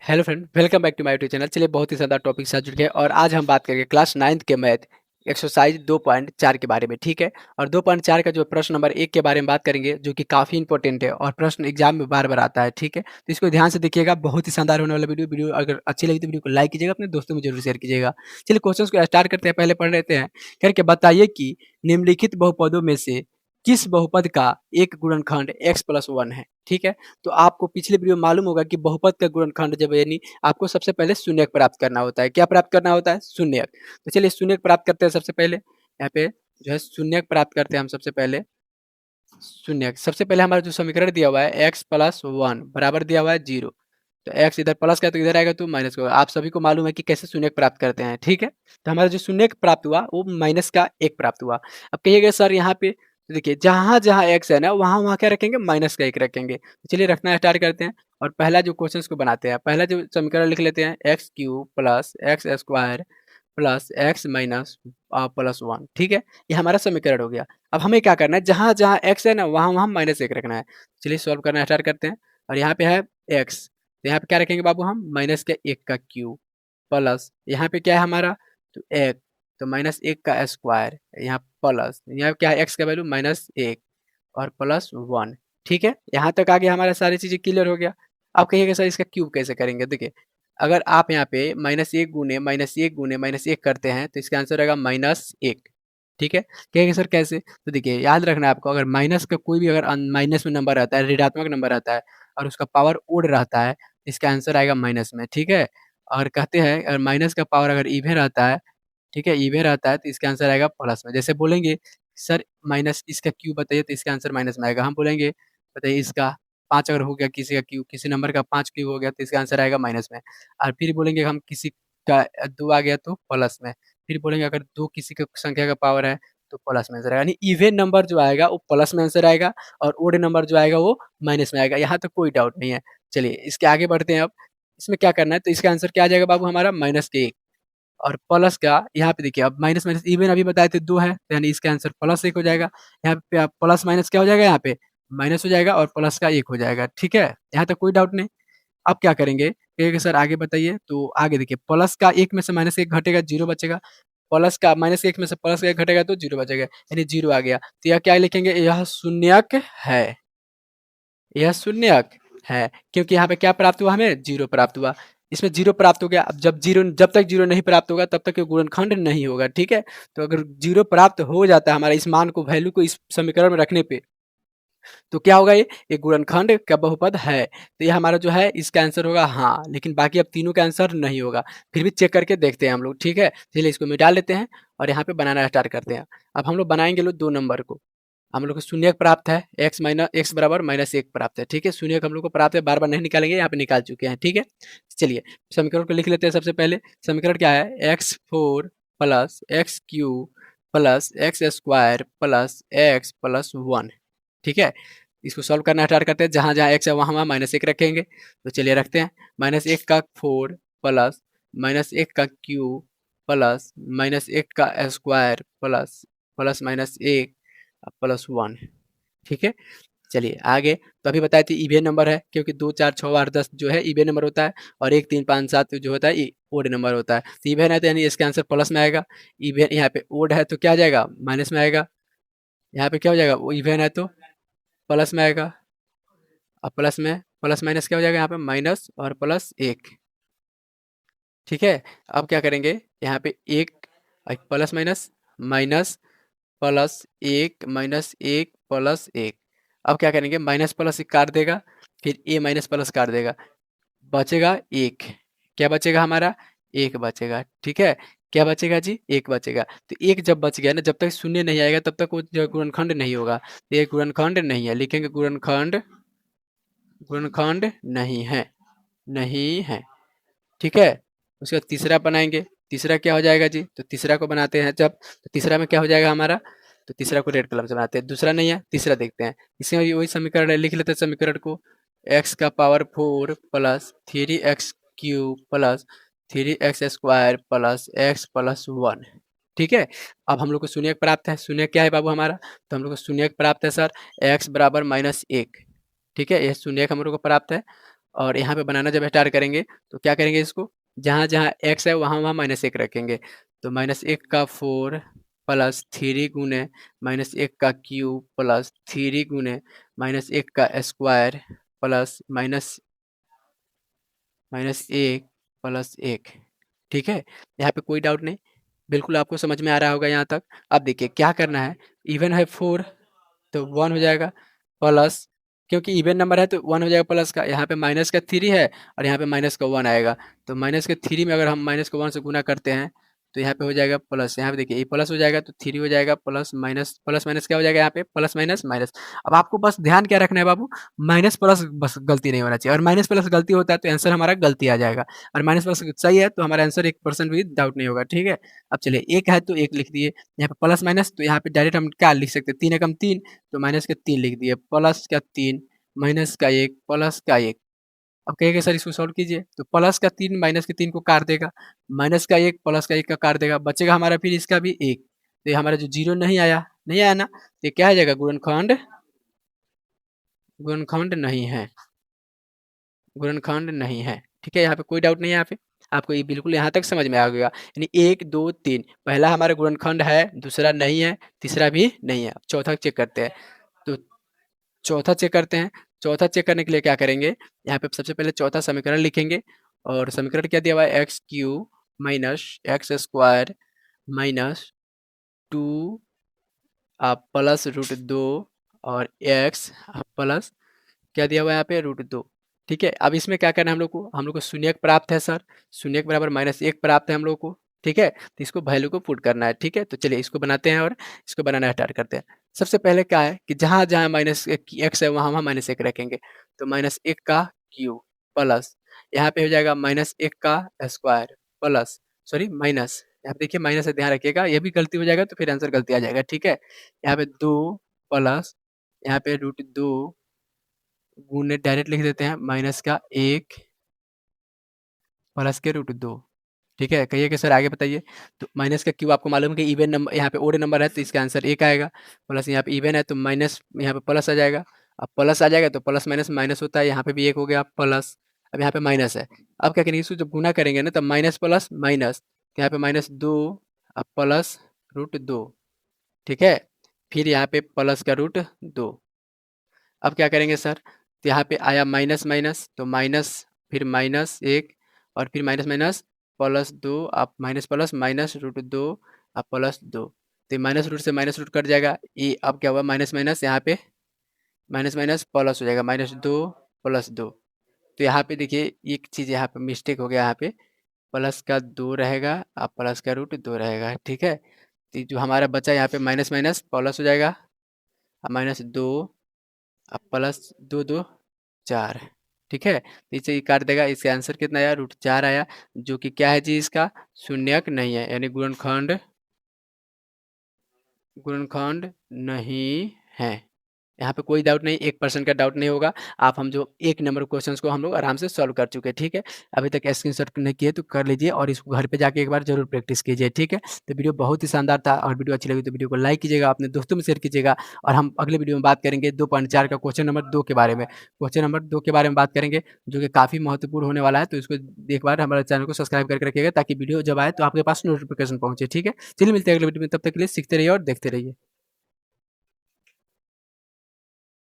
Hello friend, welcome back to my YouTube channel. चलिए, बहुत ही ज़्यादा टॉपिक साथ जुड़ गए और आज हम बात करेंगे क्लास 9th के मैथ एक्सरसाइज 2.4 के बारे में। ठीक है, और 2.4 का जो प्रश्न नंबर 1 के बारे में बात करेंगे, जो कि काफ़ी इंपॉर्टेंट है और प्रश्न एग्जाम में बार बार आता है। ठीक है, तो इसको ध्यान से देखिएगा, बहुत ही शानदार होने वाला वीडियो अगर अच्छी लगी तो वीडियो को लाइक कीजिएगा, अपने दोस्तों में जरूर शेयर कीजिएगा। चलिए, क्वेश्चन को स्टार्ट करते हैं। पहले पढ़ लेते हैं। करके बताइए कि निम्नलिखित बहुपदों में से किस बहुपद का एक गुणनखंड x+1 है। ठीक है, तो आपको पिछले वीडियो में मालूम होगा कि बहुपद का गुणनखंड जब यानी आपको सबसे पहले शून्यक प्राप्त करना होता है। क्या प्राप्त करना होता है? शून्यक। तो चलिए शून्यक प्राप्त करते हैं। सबसे पहले यहाँ पे जो है शून्यक प्राप्त करते हैं हम। सबसे पहले शून्यक, सबसे पहले हमारा जो समीकरण दिया हुआ है x+1 बराबर दिया हुआ है 0। तो x इधर प्लस का तो इधर आएगा तो माइनस का होगा। आप सभी को मालूम है कि कैसे शून्यक प्राप्त करते हैं। ठीक है, तो हमारा जो शून्यक प्राप्त हुआ वो माइनस का 1 प्राप्त हुआ। अब कहिएगा सर यहाँ पे देखिए जहाँ जहाँ x है ना वहाँ वहाँ क्या रखेंगे? माइनस का 1 रखेंगे। तो चलिए रखना स्टार्ट करते हैं और पहला जो क्वेश्चन को बनाते हैं। पहला जो समीकरण लिख लेते हैं x³ plus x² plus x minus +1। ठीक है, ये हमारा समीकरण हो गया। अब हमें क्या करना है? जहाँ जहाँ x है ना वहाँ वहाँ -1 रखना है। चलिए सॉल्व करना स्टार्ट करते हैं। और यहाँ पे है x, तो यहाँ पे क्या रखेंगे बाबू? हम -1 का क्यूब प्लस यहाँ पे क्या है हमारा? तो एक, तो -1 का स्क्वायर, यहाँ प्लस यहाँ क्या है? x का वैल्यू -1 और +1। ठीक है, यहाँ तक आगे हमारा सारी चीज़ें क्लियर हो गया। अब कहिएगा सर इसका क्यूब कैसे करेंगे? देखिए अगर आप यहाँ पे -1 गुने -1 गुने -1 करते हैं तो इसका आंसर आएगा -1। ठीक है, कहेंगे सर कैसे? तो देखिए याद रखना है आपको, अगर माइनस का कोई भी अगर माइनस में नंबर रहता है, ऋणात्मक नंबर रहता है और उसका पावर ओड रहता है, इसका आंसर आएगा माइनस में। ठीक है, और कहते हैं अगर माइनस का पावर अगर इवन रहता है, ठीक है, इवन रहता है तो इसका आंसर आएगा प्लस में। जैसे बोलेंगे सर माइनस इसका क्यूब बताइए तो इसका आंसर माइनस में आएगा। हम बोलेंगे बताइए इसका 5 अगर हो गया, किसी का क्यूब, किसी नंबर का 5 क्यूब हो गया तो इसका आंसर आएगा माइनस में। और फिर बोलेंगे हम किसी का 2 आ गया तो प्लस में। फिर बोलेंगे अगर 2 किसी का संख्या का पावर है तो प्लस में आंसर आएगा। यानी इवन नंबर जो आएगा वो प्लस में आंसर आएगा और ओड नंबर जो आएगा वो माइनस में आएगा। यहाँ तक कोई डाउट नहीं है। चलिए इसके आगे बढ़ते हैं। अब इसमें क्या करना है? तो इसका आंसर क्या आ जाएगा बाबू हमारा? -1 और प्लस का यहाँ पे देखिए अब माइनस माइनस इवन अभी बताए थे 2 है, तो यानी इसका आंसर +1 हो जाएगा। यहाँ पे आप प्लस माइनस क्या हो जाएगा? यहाँ पे माइनस हो जाएगा और प्लस का 1 हो जाएगा। ठीक है, यहाँ तक कोई डाउट नहीं। अब क्या करेंगे? कहिएगा सर आगे बताइए। तो आगे देखिए प्लस का 1 में से -1 घटेगा, 0 बचेगा। प्लस का -1 में से प्लस का 1 घटेगा तो 0 बचेगा, यानी 0 आ गया। तो यह क्या लिखेंगे? यह शून्यक है। यह शून्यक है क्योंकि यहाँ पे क्या प्राप्त हुआ? हमें 0 प्राप्त हुआ। इसमें 0 प्राप्त हो गया। अब जब तक 0 नहीं प्राप्त होगा तब तक ये गुणनखंड नहीं होगा। ठीक है, तो अगर 0 प्राप्त हो जाता है हमारा इस मान को, वैल्यू को इस समीकरण में रखने पे, तो क्या होगा? ये गुणनखंड का बहुपद है। तो ये हमारा जो है इसका आंसर होगा हाँ। लेकिन बाकी अब तीनों का आंसर नहीं होगा, फिर भी चेक करके देखते हैं हम लोग। ठीक है, चलिए इसको मिटा लेते हैं और यहाँ पे बनाना स्टार्ट करते हैं। अब हम लोग बनाएंगे लोग 2 नंबर को। हम लोग को शून्यक प्राप्त है, x बराबर -1 प्राप्त है। ठीक है, शून्यक हम लोग को प्राप्त है, बार बार नहीं निकालेंगे, यहाँ पे निकाल चुके हैं। ठीक है, चलिए समीकरण को लिख लेते हैं। सबसे पहले समीकरण क्या है? x4 plus x³ plus x² plus x+1। ठीक है, इसको सॉल्व करना स्टार्ट करते हैं। जहाँ जहाँ x है वहाँ वहाँ -1 रखेंगे। तो चलिए रखते हैं। -1 का 4 प्लस -1 का क्यूब प्लस -1 का स्क्वायर प्लस प्लस -1 +1। ठीक है, चलिए आगे। तो अभी बताए थे इवन नंबर है क्योंकि 2 4 6 8 10 जो है इवन नंबर होता है और 1 3 5 7 जो होता है ओड नंबर होता है। तो इवन है तो यानी इसका आंसर प्लस में आएगा। इवन यहाँ पे ओड है तो क्या आ जाएगा? माइनस में आएगा। यहाँ पे क्या हो जाएगा? वो इवन है तो प्लस में आएगा। अब प्लस माइनस क्या हो जाएगा? यहाँ पे माइनस और +1। ठीक है, अब क्या करेंगे? यहाँ पे एक प्लस माइनस माइनस +1 -1 +1। अब क्या करेंगे? माइनस प्लस काट देगा, फिर ए माइनस प्लस काट देगा, बचेगा 1। क्या बचेगा हमारा? 1 बचेगा। ठीक है, क्या बचेगा जी? 1 बचेगा। तो 1 जब बच गया ना, जब तक शून्य नहीं आएगा तब तक वो जो गुणनखंड नहीं होगा। तो ये गुणनखंड नहीं है, लिखेंगे गुणनखंड, गुणनखंड नहीं है, नहीं है। ठीक है, उसके बाद तीसरा बनाएंगे। तीसरा क्या हो जाएगा जी? तो तीसरा को बनाते हैं जब, तो तीसरा में क्या हो जाएगा हमारा? तो तीसरा को रेड कलम से बनाते हैं। दूसरा नहीं है, तीसरा देखते हैं। इसमें भी वही समीकरण है, लिख लेते हैं समीकरण को। x का power 4 plus 3x³ plus 3x² plus x+1। ठीक है, अब हम लोग को शून्यक प्राप्त है। शून्यक क्या है बाबू हमारा? तो हम लोग को शून्यक प्राप्त है सर x बराबर -1। ठीक है, यह शून्यक हम लोग को प्राप्त है और यहाँ पे बनाना जब स्टार्ट करेंगे तो क्या करेंगे, इसको जहाँ जहाँ x है वहाँ वहाँ -1 रखेंगे। तो -1 का 4 प्लस 3 गुने -1 का क्यूब प्लस 3 गुने -1 का स्क्वायर प्लस -1 प्लस 1। ठीक है, यहाँ पे कोई डाउट नहीं, बिल्कुल आपको समझ में आ रहा होगा यहाँ तक। अब देखिए क्या करना है, इवन है 4 तो 1 हो जाएगा, प्लस क्योंकि इवन नंबर है तो 1 हो जाएगा प्लस का, यहाँ पे माइनस का 3 है और यहाँ पे माइनस का 1 आएगा। तो माइनस के 3 में अगर हम माइनस को 1 से गुना करते हैं तो यहाँ पे हो जाएगा प्लस, यहाँ पे देखिए ये प्लस हो जाएगा तो 3 हो जाएगा, प्लस माइनस क्या हो जाएगा यहाँ पे, प्लस माइनस माइनस। अब आपको बस ध्यान क्या रखना है बाबू, माइनस प्लस बस गलती नहीं होना चाहिए, और माइनस प्लस गलती होता है तो आंसर हमारा गलती आ जाएगा, और माइनस प्लस सही है तो हमारा आंसर 1% भी डाउट नहीं होगा। ठीक है, अब चलिए एक है तो एक लिख दिए, यहाँ पे प्लस माइनस तो यहाँ पे डायरेक्ट हम क्या लिख सकते हैं, 3 एकम 3 तो माइनस के 3 लिख दिए, प्लस का 3 माइनस का 1 प्लस का 1। अब कहेंगे सर इसको सॉल्व कीजिए, तो प्लस का 3 माइनस के 3 को काट देगा, माइनस का 1 प्लस का 1 का काट देगा, बचेगा हमारा फिर इसका भी 1। तो ये हमारा जो 0 नहीं आया ना, तो ये क्या हो जाएगा, गुणनखंड गुणनखंड नहीं है, गुणनखंड नहीं है। ठीक है, यहाँ पे कोई डाउट नहीं है, यहाँ पे आपको ये बिल्कुल यहाँ तक समझ में आ गया, यानी 1 2 3 पहला हमारा गुणनखंड है, दूसरा नहीं है, तीसरा भी नहीं है। अब चौथा चेक करते हैं, तो चौथा चेक करते हैं। चौथा चेक करने के लिए क्या करेंगे, यहाँ पे सबसे पहले चौथा समीकरण लिखेंगे, और समीकरण क्या दिया हुआ है, x cube minus x square minus 2 plus root 2 और एक्स प्लस क्या दिया हुआ है यहाँ पे, √2। ठीक है, अब इसमें क्या करना है हम लोग को शून्यक प्राप्त है सर, शून्यक बराबर -1 प्राप्त है हम लोग को। ठीक है, तो इसको वैल्यू को पुट करना है। ठीक है, तो चलिए इसको बनाते हैं और इसको बनाना स्टार्ट करते हैं। सबसे पहले क्या है कि जहाँ जहाँ -1 है वहाँ वहाँ -1 रखेंगे, तो -1 का क्यूब प्लस यहाँ पे हो जाएगा -1 का स्क्वायर प्लस सॉरी माइनस, यहाँ पे देखिए माइनस से ध्यान रखिएगा, ये भी गलती हो जाएगा तो फिर आंसर गलती आ जाएगा। ठीक है, यहाँ पे 2 प्लस यहाँ पे √2 गुणे डायरेक्ट लिख देते हैं माइनस का 1 प्लस के √2। ठीक है, कहिए कि सर आगे बताइए। तो माइनस का क्यों, आपको मालूम है कि इवन नंबर यहाँ पे ओड नंबर है तो इसका आंसर 1 आएगा, प्लस यहाँ पे इवन है तो माइनस यहाँ पे प्लस आ जाएगा। अब प्लस आ जाएगा तो प्लस माइनस माइनस होता है, यहाँ पे भी 1 हो गया प्लस, अब यहाँ पे माइनस है। अब क्या करेंगे, इसको जब गुना करेंगे ना तब माइनस प्लस माइनस, तो यहाँ पे -2 अब प्लस √2। ठीक है, फिर यहाँ पे प्लस का √2। अब क्या करेंगे सर, तो यहाँ पे आया माइनस माइनस तो माइनस, फिर -1 और फिर माइनस माइनस +2, आप माइनस प्लस माइनस √2 अब +2, तो माइनस रूट से माइनस रूट कट जाएगा, ये अब क्या हुआ माइनस माइनस यहाँ पे माइनस माइनस प्लस हो जाएगा, -2 +2। तो यहाँ पे देखिए एक चीज़ यहाँ पे मिस्टेक हो गया, यहाँ पे प्लस का 2 रहेगा अब प्लस का √2 रहेगा। ठीक है, तो जो हमारा बचा यहाँ पे माइनस माइनस प्लस हो जाएगा, अब -2 अब प्लस 2 2 4। ठीक है, तो इसे ये काट देगा, इसका आंसर कितना आया, √4 आया, जो कि क्या है जी, इसका शून्यक नहीं है, यानी गुणनखंड नहीं है। यहाँ पे कोई डाउट नहीं, 1% का डाउट नहीं होगा। आप हम जो 1 नंबर क्वेश्चंस को हम लोग आराम से सॉल्व कर चुके हैं। ठीक है, अभी तक स्क्रीनशॉट नहीं किए तो कर लीजिए और इसको घर पे जाके एक बार जरूर प्रैक्टिस कीजिए। ठीक है, तो वीडियो बहुत ही शानदार था, और वीडियो अच्छी लगी तो वीडियो को लाइक कीजिएगा, अपने दोस्तों में शेयर कीजिएगा, और हम अगले वीडियो में बात करेंगे 2.4 का क्वेश्चन नंबर 2 के बारे में। क्वेश्चन नंबर 2 के बारे में बात करेंगे जो कि काफ़ी महत्वपूर्ण होने वाला है, तो इसको एक बार हमारे चैनल को सब्सक्राइब करके रखिएगा ताकि वीडियो जब आए तो आपके पास नोटिफिकेशन पहुँचे। ठीक है, चलिए मिलते हैं अगले वीडियो में, तब तक के लिए सीखते रहिए और देखते रहिए।